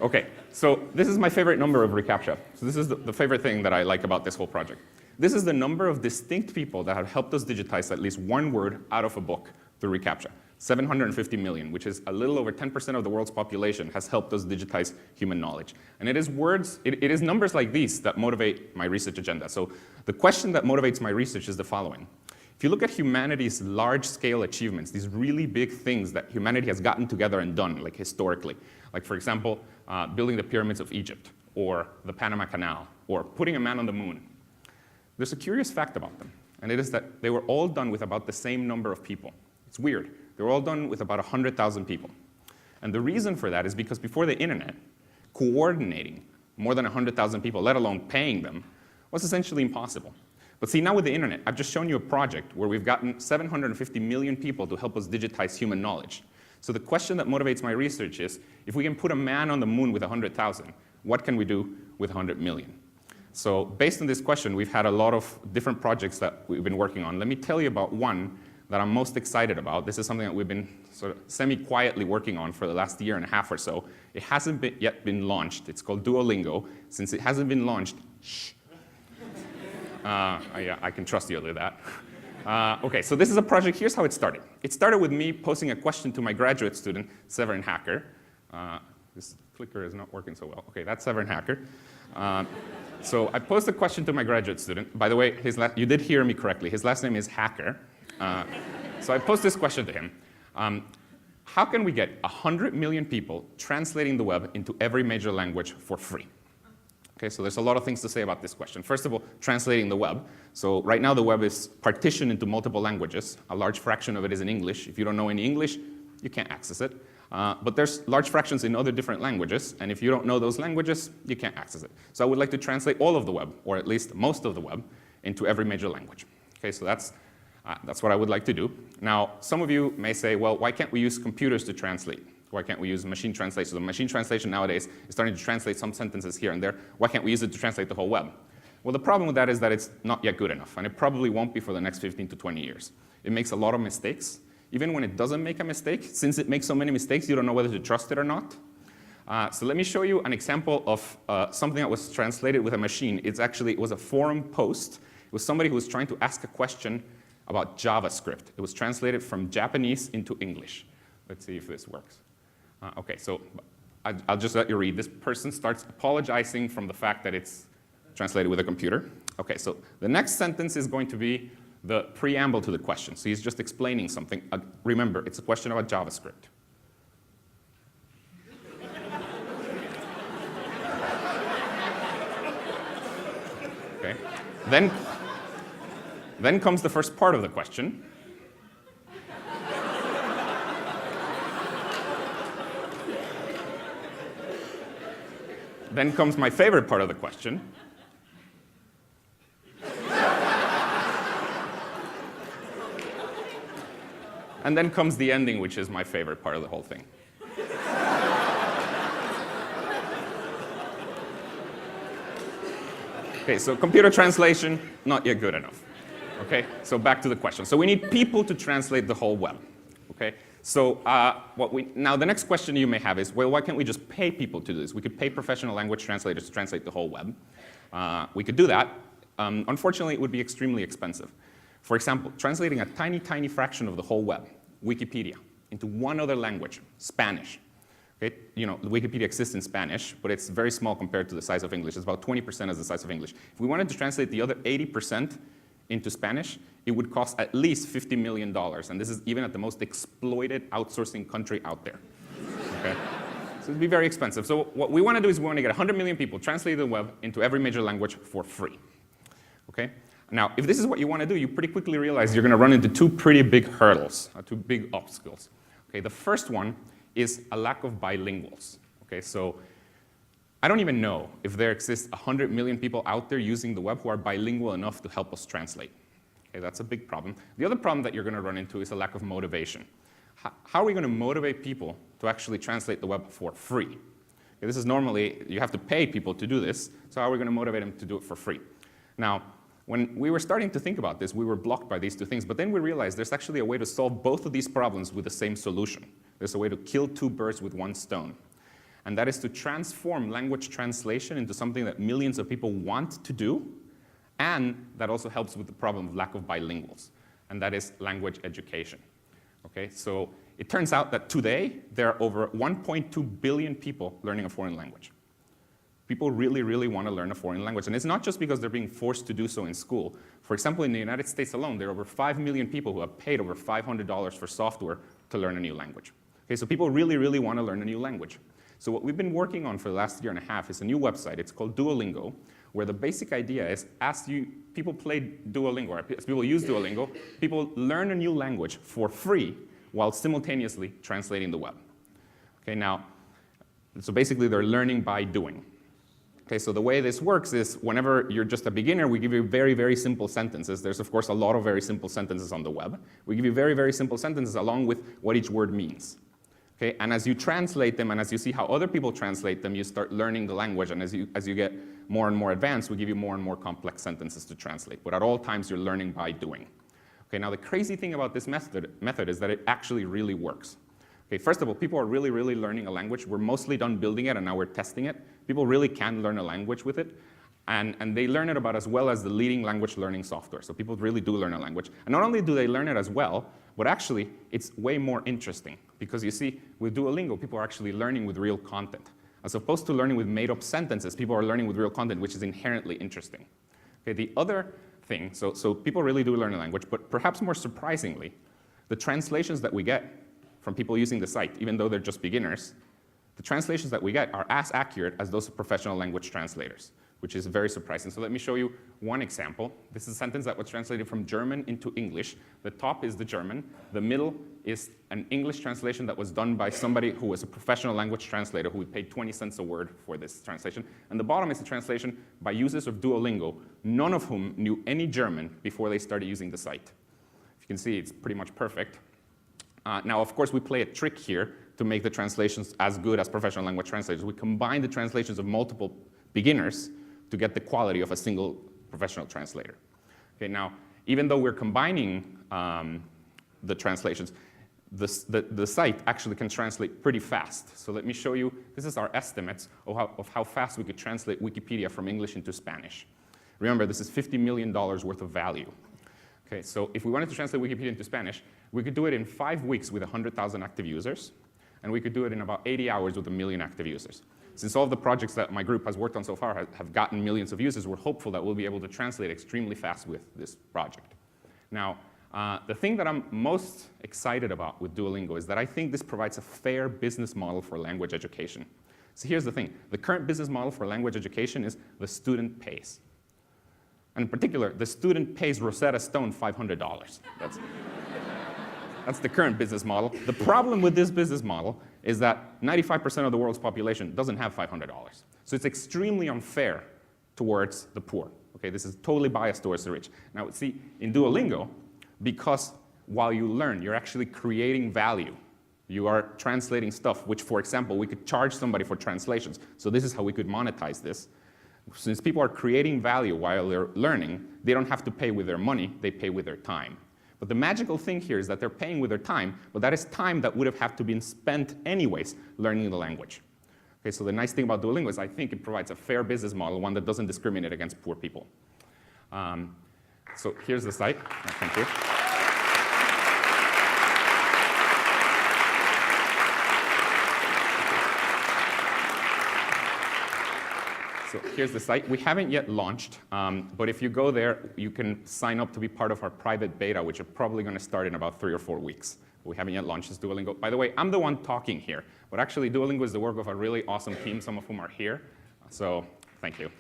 Okay, so this is my favorite number of reCAPTCHA. So this is the favorite thing that I like about this whole project. This is the number of distinct people that have helped us digitize at least one word out of a book through reCAPTCHA. 750 million, which is a little over 10% of the world's population, has helped us digitize human knowledge. And it is words, it is numbers like these that motivate my research agenda. So the question that motivates my research is the following. If you look at humanity's large-scale achievements, these really big things that humanity has gotten together and done, like historically, like for example, building the pyramids of Egypt, or the Panama Canal, or putting a man on the moon, there's a curious fact about them, and it is that they were all done with about the same number of people. It's weird. They were all done with about 100,000 people. And the reason for that is because before the internet, coordinating more than 100,000 people, let alone paying them, was essentially impossible. But see, now with the internet, I've just shown you a project where we've gotten 750 million people to help us digitize human knowledge. So the question that motivates my research is, if we can put a man on the moon with 100,000, what can we do with 100 million? So based on this question, we've had a lot of different projects that we've been working on. Let me tell you about one that I'm most excited about. This is something that we've been sort of semi-quietly working on for the last year and a half or so. It hasn't yet been launched. It's called Duolingo. Since it hasn't been launched, shh. Yeah, I can trust you with that. Okay, so this is a project. Here's how it started. It started with me posing a question to my graduate student, Severin Hacker. This clicker is not working so well. Okay, that's Severin Hacker. So I posed a question to my graduate student. By the way, you did hear me correctly. His last name is Hacker. So I posed this question to him. How can we get 100 million people translating the web into every major language for free? Okay, so there's a lot of things to say about this question. First of all, translating the web. So right now the web is partitioned into multiple languages. A large fraction of it is in English. If you don't know any English, you can't access it. But there's large fractions in other different languages, and if you don't know those languages, you can't access it. So I would like to translate all of the web, or at least most of the web, into every major language. Okay, so that's what I would like to do. Now, some of you may say, well, why can't we use computers to translate? Why can't we use machine translation? So machine translation nowadays is starting to translate some sentences here and there. Why can't we use it to translate the whole web? Well, the problem with that is that it's not yet good enough, and it probably won't be for the next 15 to 20 years. It makes a lot of mistakes. Even when it doesn't make a mistake, since it makes so many mistakes, you don't know whether to trust it or not. So let me show you an example of something that was translated with a machine. It was a forum post. It was somebody who was trying to ask a question about JavaScript. It was translated from Japanese into English. Let's see if this works. Okay, so I'll just let you read. This person starts apologizing from the fact that it's translated with a computer. Okay, so the next sentence is going to be the preamble to the question. So he's just explaining something. Remember, it's a question about JavaScript. Okay. Then comes the first part of the question. Then comes my favorite part of the question. And then comes the ending, which is my favorite part of the whole thing. Okay, so computer translation, not yet good enough. Okay, so back to the question. So we need people to translate the whole web. Okay, so now the next question you may have is, well, why can't we just pay people to do this? We could pay professional language translators to translate the whole web. We could do that. Unfortunately, it would be extremely expensive. For example, translating a tiny, tiny fraction of the whole web, Wikipedia, into one other language, Spanish. Okay? You know, Wikipedia exists in Spanish, but it's very small compared to the size of English. It's about 20% of the size of English. If we wanted to translate the other 80% into Spanish, it would cost at least $50 million. And this is even at the most exploited outsourcing country out there. Okay? So it'd be very expensive. So what we want to do is we want to get 100 million people translate the web into every major language for free. Okay? Now, if this is what you want to do, you pretty quickly realize you're going to run into two pretty big hurdles, two big obstacles. Okay, the first one is a lack of bilinguals. Okay, so I don't even know if there exists 100 million people out there using the web who are bilingual enough to help us translate. Okay, that's a big problem. The other problem that you're going to run into is a lack of motivation. How are we going to motivate people to actually translate the web for free? Okay, this is normally, you have to pay people to do this, so how are we going to motivate them to do it for free? Now, when we were starting to think about this, we were blocked by these two things, but then we realized there's actually a way to solve both of these problems with the same solution. There's a way to kill two birds with one stone. and that is to transform language translation into something that millions of people want to do, and that also helps with the problem of lack of bilinguals, and that is language education. Okay, so it turns out that today there are over 1.2 billion people learning a foreign language. People really, really want to learn a foreign language, and it's not just because they're being forced to do so in school. For example, in the United States alone, there are over 5 million people who have paid over $500 for software to learn a new language. Okay, so people really, really want to learn a new language. So what we've been working on for the last year and a half is a new website. It's called Duolingo, where the basic idea is people play Duolingo, or as people use Duolingo, people learn a new language for free while simultaneously translating the web. Okay, now, so basically they're learning by doing. Okay, so the way this works is whenever you're just a beginner, we give you very, very simple sentences. There's, of course, a lot of very simple sentences on the web. We give you very, very simple sentences along with what each word means. Okay, and as you translate them and as you see how other people translate them, you start learning the language. And as you get more and more advanced, we give you more and more complex sentences to translate. But at all times, you're learning by doing. Okay, now the crazy thing about this method is that it actually really works. Okay, first of all, people are really, really learning a language. We're mostly done building it, and now we're testing it. People really can learn a language with it, and they learn it about as well as the leading language learning software. So people really do learn a language. And not only do they learn it as well, but actually, it's way more interesting. Because you see, with Duolingo, people are actually learning with real content. As opposed to learning with made-up sentences, people are learning with real content, which is inherently interesting. Okay, the other thing, so people really do learn a language, but perhaps more surprisingly, the translations that we get from people using the site, even though they're just beginners, the translations that we get are as accurate as those of professional language translators, which is very surprising. So let me show you one example. This is a sentence that was translated from German into English. The top is the German. The middle is an English translation that was done by somebody who was a professional language translator who paid 20 cents a word for this translation. And the bottom is a translation by users of Duolingo, none of whom knew any German before they started using the site. If you can see, it's pretty much perfect. Now, of course, we play a trick here to make the translations as good as professional language translators. We combine the translations of multiple beginners to get the quality of a single professional translator. Okay, now, even though we're combining the translations, the site actually can translate pretty fast. So let me show you, this is our estimates of how fast we could translate Wikipedia from English into Spanish. Remember, this is $50 million worth of value. Okay, so if we wanted to translate Wikipedia into Spanish, we could do it in 5 weeks with 100,000 active users, and we could do it in about 80 hours with 1 million active users. Since all of the projects that my group has worked on so far have gotten millions of users, we're hopeful that we'll be able to translate extremely fast with this project. Now, the thing that I'm most excited about with Duolingo is that I think this provides a fair business model for language education. So here's the thing. The current business model for language education is the student pays. And in particular, the student pays Rosetta Stone $500. That's the current business model. The problem with this business model is that 95% of the world's population doesn't have $500. So it's extremely unfair towards the poor. Okay, this is totally biased towards the rich. Now, see, in Duolingo, because while you learn, you're actually creating value. You are translating stuff, which, for example, we could charge somebody for translations. So this is how we could monetize this. Since people are creating value while they're learning, they don't have to pay with their money, they pay with their time. But the magical thing here is that they're paying with their time, but that is time that would have had to been spent anyways learning the language. Okay, so the nice thing about Duolingo is I think it provides a fair business model, one that doesn't discriminate against poor people. So here's the site. Thank you. So here's the site. We haven't yet launched, but if you go there, you can sign up to be part of our private beta, which is probably going to start in about 3 or 4 weeks. We haven't yet launched this Duolingo. By the way, I'm the one talking here, but actually Duolingo is the work of a really awesome team, some of whom are here. So thank you.